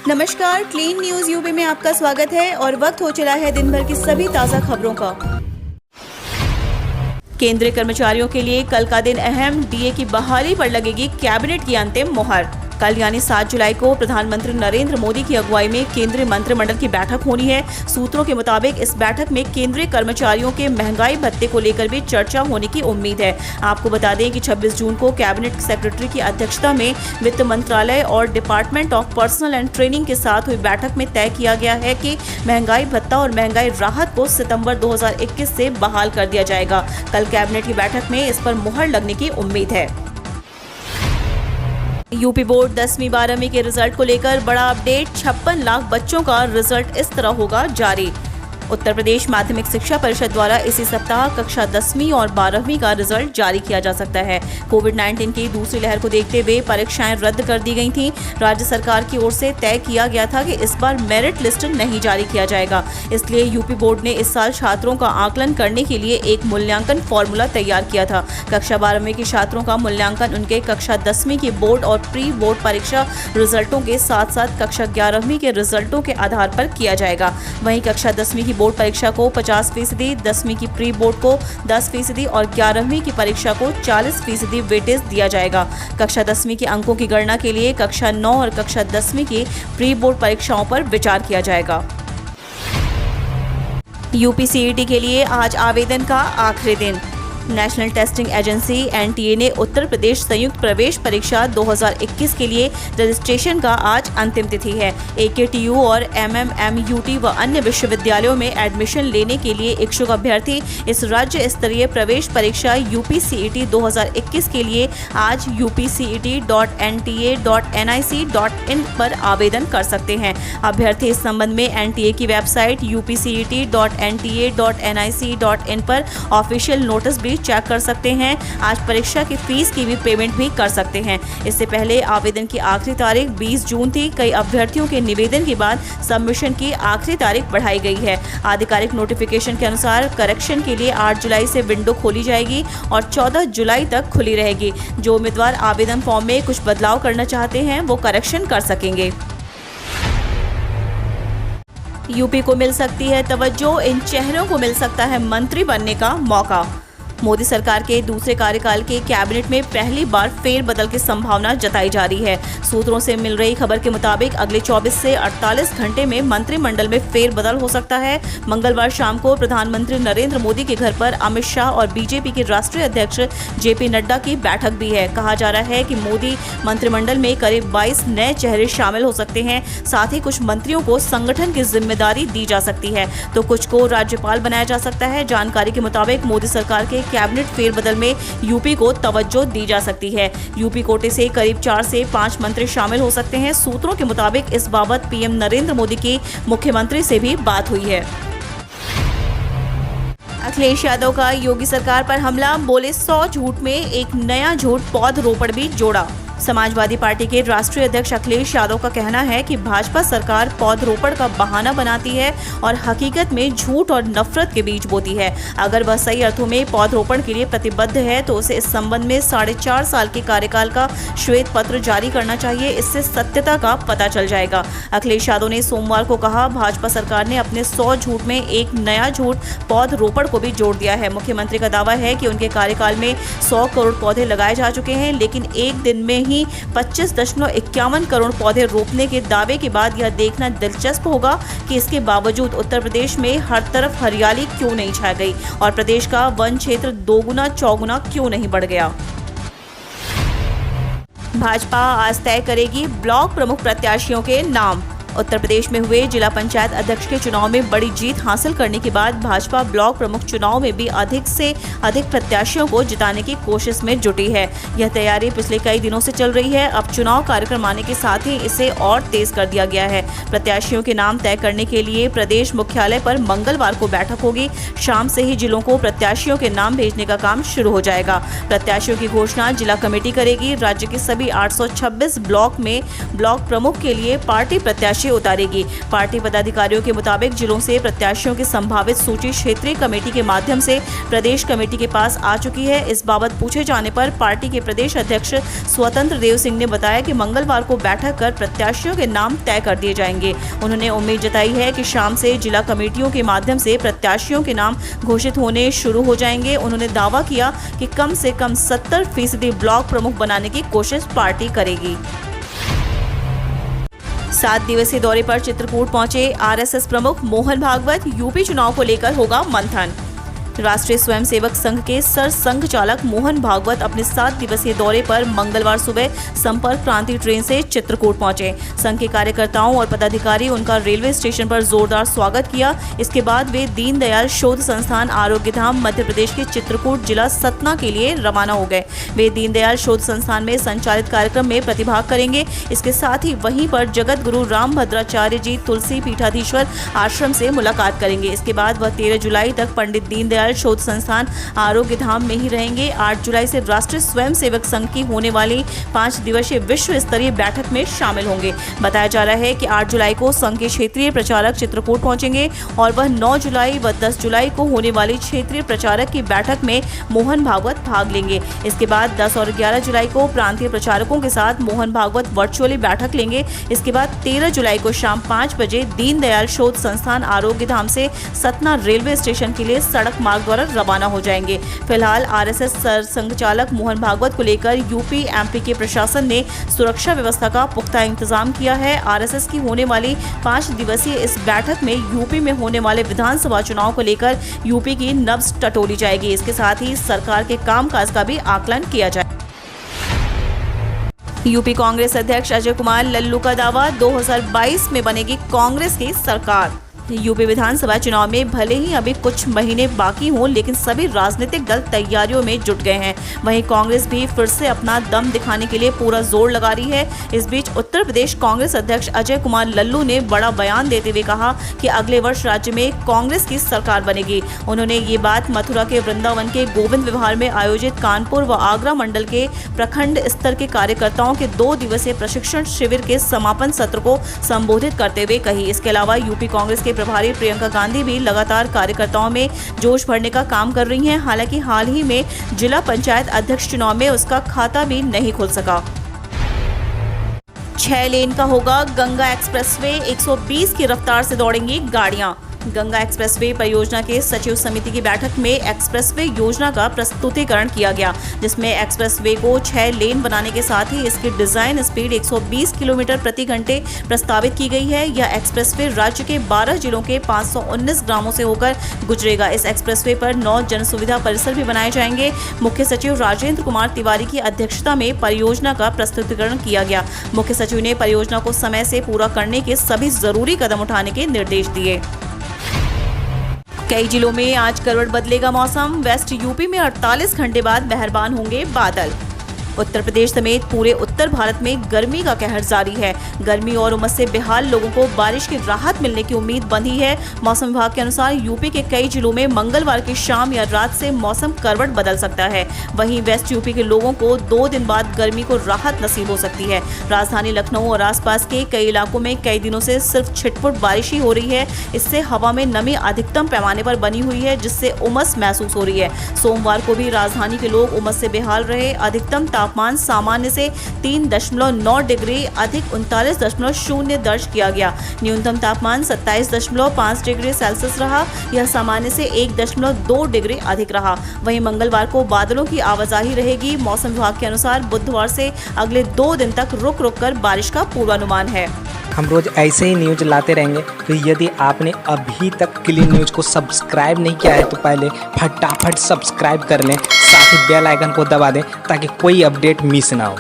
नमस्कार, clean news UP में आपका स्वागत है और वक्त हो चला है दिन भर की सभी ताज़ा खबरों का। केंद्रीय कर्मचारियों के लिए कल का दिन अहम, डीए की बहाली पर लगेगी कैबिनेट की अंतिम मुहर। कल यानी 7 जुलाई को प्रधानमंत्री नरेंद्र मोदी की अगुवाई में केंद्रीय मंत्रिमंडल की बैठक होनी है। सूत्रों के मुताबिक इस बैठक में केंद्रीय कर्मचारियों के महंगाई भत्ते को लेकर भी चर्चा होने की उम्मीद है। आपको बता दें कि 26 जून को कैबिनेट सेक्रेटरी की अध्यक्षता में वित्त मंत्रालय और department of personal and training के साथ हुई बैठक में तय किया गया है कि महंगाई भत्ता और महंगाई राहत को सितंबर 2021 से बहाल कर दिया जाएगा। कल कैबिनेट की बैठक में इस पर मुहर लगने की उम्मीद है। यूपी बोर्ड 10वीं 12वीं के रिजल्ट को लेकर बड़ा अपडेट। 56 लाख बच्चों का रिजल्ट इस तरह होगा जारी। उत्तर प्रदेश माध्यमिक शिक्षा परिषद द्वारा इसी सप्ताह कक्षा 10वीं और 12वीं का रिजल्ट जारी किया जा सकता है। कोविड-19 की दूसरी लहर को देखते हुए परीक्षाएं रद्द कर दी गई थीं। राज्य सरकार की ओर से तय किया गया था कि इस बार मेरिट लिस्ट नहीं जारी किया जाएगा। इसलिए यूपी बोर्ड ने इस साल छात्रों का आकलन करने के लिए एक मूल्यांकन फॉर्मूला तैयार किया था। कक्षा 12वीं के छात्रों का मूल्यांकन उनके कक्षा 10वीं की बोर्ड और प्री बोर्ड परीक्षा रिजल्टों के साथ साथ कक्षा 11वीं के रिजल्टों के आधार पर किया जाएगा। वहीं कक्षा 10वीं की बोर्ड परीक्षा को 50%, 10वीं की प्री बोर्ड को 10% और 11वीं की परीक्षा को 40% वेटेज दिया जाएगा। कक्षा 10वीं के अंकों की गणना के लिए कक्षा 9 और कक्षा 10वीं की प्री बोर्ड परीक्षाओं पर विचार किया जाएगा। यूपीसीईटी के लिए आज आवेदन का आखिरी दिन। नेशनल टेस्टिंग एजेंसी एनटीए ने उत्तर प्रदेश संयुक्त प्रवेश परीक्षा 2021 के लिए रजिस्ट्रेशन का आज अंतिम तिथि है। एकेटीयू और एमएमएमयूटी व अन्य विश्वविद्यालयों में एडमिशन लेने के लिए इच्छुक अभ्यर्थी इस राज्य स्तरीय प्रवेश परीक्षा यूपीसीईटी 2021 के लिए आज upcet.nta.nic.in पर आवेदन कर सकते हैं। अभ्यर्थी इस संबंध में एनटीए की वेबसाइट upcet.nta.nic.in पर ऑफिशियल नोटिस भी चेक कर सकते हैं। आज परीक्षा की फीस की भी पेमेंट भी कर सकते हैं। इससे पहले आवेदन की आखिरी तारीख 20 जून थी। कई अभ्यर्थियों के निवेदन के बाद सबमिशन की आखिरी तारीख बढ़ाई गई है। आधिकारिक नोटिफिकेशन के अनुसार करेक्शन के लिए 8 जुलाई से विंडो खोली जाएगी और 14 जुलाई तक खुली रहेगी। जो उम्मीदवार आवेदन फॉर्म में कुछ बदलाव करना चाहते हैं वो करेक्शन कर सकेंगे। यूपी को मिल सकती है तवज्जो, इन चेहरों को मिल सकता है मंत्री बनने का मौका। मोदी सरकार के दूसरे कार्यकाल के कैबिनेट में पहली बार फेरबदल की संभावना जताई जा रही है। सूत्रों से मिल रही खबर के मुताबिक अगले 24 से 48 घंटे में मंत्रिमंडल में फेरबदल हो सकता है। मंगलवार शाम को प्रधानमंत्री नरेंद्र मोदी के घर पर अमित शाह और बीजेपी के राष्ट्रीय अध्यक्ष जेपी नड्डा की बैठक भी है। कहा जा रहा है कि मोदी मंत्रिमंडल में करीब 22 नए चेहरे शामिल हो सकते हैं। साथ ही कुछ मंत्रियों को संगठन की जिम्मेदारी दी जा सकती है तो कुछ को राज्यपाल बनाया जा सकता है। जानकारी के मुताबिक मोदी सरकार के कैबिनेट फेरबदल में यूपी को तवज्जो दी जा सकती है। यूपी कोटे से करीब 4 से 5 मंत्री शामिल हो सकते हैं। सूत्रों के मुताबिक इस बाबत पीएम नरेंद्र मोदी की मुख्यमंत्री से भी बात हुई है। अखिलेश यादव का योगी सरकार पर हमला, बोले 100 झूठ में एक नया झूठ पौधरोपण भी जोड़ा। समाजवादी पार्टी के राष्ट्रीय अध्यक्ष अखिलेश यादव का कहना है कि भाजपा सरकार पौधरोपण का बहाना बनाती है और हकीकत में झूठ और नफरत के बीज बोती है। अगर वह सही अर्थों में पौधरोपण के लिए प्रतिबद्ध है तो उसे इस संबंध में 4.5 साल के कार्यकाल का श्वेत पत्र जारी करना चाहिए। इससे सत्यता का पता चल जाएगा। अखिलेश यादव ने सोमवार को कहा, भाजपा सरकार ने अपने 100 झूठ में एक नया झूठ पौधरोपण को भी जोड़ दिया है। मुख्यमंत्री का दावा है कि उनके कार्यकाल में 100 करोड़ पौधे लगाए जा चुके हैं, लेकिन एक दिन में ही 25.51 करोड़ पौधे रोपने के दावे के बाद यह देखना दिलचस्प होगा कि इसके बावजूद उत्तर प्रदेश में हर तरफ हरियाली क्यों नहीं छा गई और प्रदेश का वन क्षेत्र दोगुना चौगुना क्यों नहीं बढ़ गया। भाजपा आज तय करेगी ब्लॉक प्रमुख प्रत्याशियों के नाम। उत्तर प्रदेश में हुए जिला पंचायत अध्यक्ष के चुनाव में बड़ी जीत हासिल करने के बाद भाजपा ब्लॉक प्रमुख चुनाव में भी अधिक से अधिक प्रत्याशियों को जिताने की कोशिश में जुटी है। यह तैयारी पिछले कई दिनों से चल रही है। अब चुनाव कार्यक्रम आने के साथ ही इसे और तेज कर दिया गया है। प्रत्याशियों के नाम तय करने के लिए प्रदेश मुख्यालय पर मंगलवार को बैठक होगी। शाम से ही जिलों को प्रत्याशियों के नाम भेजने का काम शुरू हो जाएगा। प्रत्याशियों की घोषणा जिला कमेटी करेगी। राज्य के सभी 826 ब्लॉक में ब्लॉक प्रमुख के लिए पार्टी प्रत्याशी नीचे उतारेगी। पार्टी पदाधिकारियों के मुताबिक जिलों से प्रत्याशियों की संभावित सूची क्षेत्रीय कमेटी के माध्यम से प्रदेश कमेटी के पास आ चुकी है। इस बाबत पूछे जाने पर पार्टी के प्रदेश अध्यक्ष स्वतंत्र देव सिंह ने बताया कि मंगलवार को बैठक कर प्रत्याशियों के नाम तय कर दिए जाएंगे। उन्होंने उम्मीद जताई है कि शाम से जिला कमेटियों के माध्यम से प्रत्याशियों के नाम घोषित होने शुरू हो जाएंगे। उन्होंने दावा किया कि कम से कम 70% ब्लॉक प्रमुख बनाने की कोशिश पार्टी करेगी। 7 दिवसीय दौरे पर चित्रकूट पहुंचे आरएसएस प्रमुख मोहन भागवत। यूपी चुनाव को लेकर होगा मंथन। राष्ट्रीय स्वयंसेवक संघ के सरसंघ चालक मोहन भागवत अपने 7 दिवसीय दौरे पर मंगलवार सुबह संपर्क क्रांति ट्रेन से चित्रकूट पहुंचे। संघ के कार्यकर्ताओं और पदाधिकारी उनका रेलवे स्टेशन पर जोरदार स्वागत किया। इसके बाद वे दीनदयाल शोध संस्थान आरोग्य धाम मध्य प्रदेश के चित्रकूट जिला सतना के लिए रवाना हो गए। वे दीनदयाल शोध संस्थान में संचालित कार्यक्रम में प्रतिभाग करेंगे। इसके साथ ही वहीं पर जगत गुरु रामभद्राचार्य जी तुलसी पीठाधीश्वर आश्रम से मुलाकात करेंगे। इसके बाद वह 13 जुलाई तक पंडित दीनदयाल शोध संस्थान आरोग्य धाम में ही रहेंगे। 8 जुलाई से राष्ट्रीय स्वयंसेवक संघ की होने वाली 5 दिवसीय विश्व स्तरीय बैठक में शामिल होंगे। बताया जा रहा है कि 8 जुलाई को संघ के क्षेत्रीय प्रचारक चित्रकूट पहुंचेंगे और वह 9 जुलाई व 10 जुलाई को होने वाली क्षेत्रीय प्रचारक की बैठक में मोहन भागवत भाग लेंगे। इसके बाद 10 और 11 जुलाई को प्रांतीय प्रचारकों के साथ मोहन भागवत वर्चुअली बैठक लेंगे। इसके बाद 13 जुलाई को शाम 5 बजे दीनदयाल शोध संस्थान आरोग्य धाम से सतना रेलवे स्टेशन के लिए सड़क मार्ग द्वारा रवाना हो जाएंगे। फिलहाल आरएसएस सरसंघ चालक मोहन भागवत को लेकर यूपी एमपी के प्रशासन ने सुरक्षा व्यवस्था का पुख्ता इंतजाम किया है। आरएसएस की होने वाली 5 दिवसीय इस बैठक में यूपी में होने वाले विधानसभा चुनाव को लेकर यूपी की नब्ज टटोली जाएगी। इसके साथ ही सरकार के कामकाज का भी आकलन किया जाए। यूपी कांग्रेस अध्यक्ष अजय कुमार लल्लू का दावा, 2022 में बनेगी कांग्रेस की सरकार। यूपी विधानसभा चुनाव में भले ही अभी कुछ महीने बाकी हों, लेकिन सभी राजनीतिक दल तैयारियों में जुट गए हैं। वहीं कांग्रेस भी फिर से अपना दम दिखाने के लिए पूरा जोर लगा रही है। इस बीच उत्तर प्रदेश कांग्रेस अध्यक्ष अजय कुमार लल्लू ने बड़ा बयान देते हुए कहा कि अगले वर्ष राज्य में कांग्रेस की सरकार बनेगी। उन्होंने ये बात मथुरा के वृंदावन के गोविंद विहार में आयोजित कानपुर व आगरा मंडल के प्रखंड स्तर के कार्यकर्ताओं के 2 दिवसीय प्रशिक्षण शिविर के समापन सत्र को संबोधित करते हुए कही। इसके अलावा यूपी कांग्रेस के प्रभारी प्रियंका गांधी भी लगातार कार्यकर्ताओं में जोश भरने का काम कर रही हैं। हालांकि हाल ही में जिला पंचायत अध्यक्ष चुनाव में उसका खाता भी नहीं खुल सका। 6 लेन का होगा गंगा एक्सप्रेसवे, 120 की रफ्तार से दौड़ेंगी गाड़ियां। गंगा एक्सप्रेसवे परियोजना के सचिव समिति की बैठक में एक्सप्रेसवे योजना का प्रस्तुतिकरण किया गया, जिसमें एक्सप्रेसवे को 6 लेन बनाने के साथ ही इसकी डिजाइन स्पीड 120 किलोमीटर प्रति घंटे प्रस्तावित की गई है। यह एक्सप्रेसवे राज्य के 12 जिलों के 519 ग्रामों से होकर गुजरेगा। इस एक्सप्रेसवे पर 9 जन सुविधा परिसर भी बनाए जाएंगे। मुख्य सचिव राजेंद्र कुमार तिवारी की अध्यक्षता में परियोजना का प्रस्तुतिकरण किया गया। मुख्य सचिव ने परियोजना को समय से पूरा करने के सभी जरूरी कदम उठाने के निर्देश दिए। कई जिलों में आज करवट बदलेगा मौसम। वेस्ट यूपी में 48 घंटे बाद मेहरबान होंगे बादल। उत्तर प्रदेश समेत पूरे उत्तर भारत में गर्मी का कहर जारी है। गर्मी और उमस से बेहाल लोगों को बारिश की राहत मिलने की उम्मीद बंधी है। मौसम विभाग के अनुसार यूपी के कई जिलों में मंगलवार की शाम या रात से मौसम करवट बदल सकता है। वहीं वेस्ट यूपी के लोगों को 2 दिन बाद गर्मी को राहत नसीब हो सकती है। राजधानी लखनऊ और आसपास के कई इलाकों में कई दिनों से सिर्फ छिटपुट बारिश ही हो रही है। इससे हवा में नमी अधिकतम पैमाने पर बनी हुई है, जिससे उमस महसूस हो रही है। सोमवार को भी राजधानी के लोग उमस से बेहाल रहे। अधिकतम तापमान सामान्य से 3.9 डिग्री अधिक 39.0 दर्ज किया गया। न्यूनतम तापमान 27.5 डिग्री सेल्सियस रहा। यह सामान्य से 1.2 डिग्री अधिक रहा। वहीं मंगलवार को बादलों की आवाजाही रहेगी। मौसम विभाग के अनुसार बुधवार से अगले 2 दिन तक रुक रुक कर बारिश का पूर्वानुमान है। हम रोज ऐसे ही न्यूज लाते रहेंगे, तो यदि आपने अभी तक क्लीन न्यूज को सब्सक्राइब नहीं किया है तो पहले फटाफट सब्सक्राइब कर लें, साथ ही बेल आइकन को दबा दें ताकि कोई अपडेट मिस ना हो।